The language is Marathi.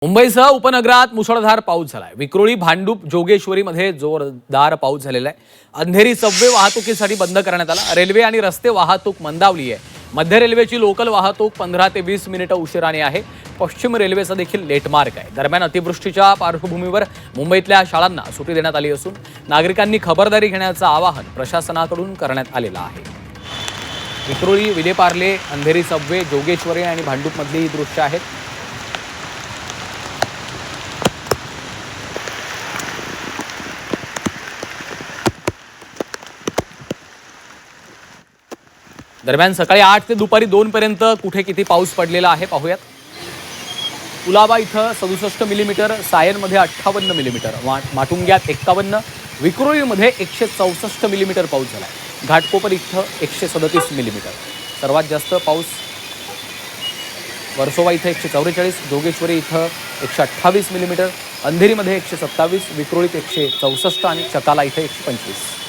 मुंबईसह उपनगरात मुसळधार पाऊस झालाय। विक्रोळी, भांडूप, जोगेश्वरीमध्ये जोरदार पाऊस झालेला आहे। अंधेरी सबवे वाहतुकीसाठी बंद करण्यात आला। रेल्वे आणि रस्ते वाहतूक मंदावली आहे। मध्य रेल्वेची लोकल वाहतूक 15 ते 20 मिनिटं उशिराने आहे। पश्चिम रेल्वेचा देखील लेट मार्ग आहे। दरम्यान अतिवृष्टीच्या पार्श्वभूमीवर मुंबईतल्या शाळांना सुट्टी देण्यात आली असून नागरिकांनी खबरदारी घेण्याचं आवाहन प्रशासनाकडून करण्यात आलेलं आहे। विक्रोळी, विलेपार्ले, अंधेरी सबवे, जोगेश्वरी आणि भांडूपमधली ही दृश्य आहेत। दरम्यान सकाळी 8 ते दुपारी 2 पर्यंत कुठे किती पाऊस पडलेला आहे पाहूयात। कुलाबा इथं 67 मिलीमीटर, सायनमध्ये 58 मिलीमीटर, माटुंग्यात 51, विक्रोळीमध्ये 164 मिलीमीटर पाऊस झाला। घाटकोपर इथं 137 मिलीमीटर। सर्वात जास्त पाऊस वर्सोवा इथं 144, जोगेश्वरी इथं 128 मिलीमीटर, अंधेरीमध्ये 127, विक्रोळीत 164 आणि चकाला इथं 125।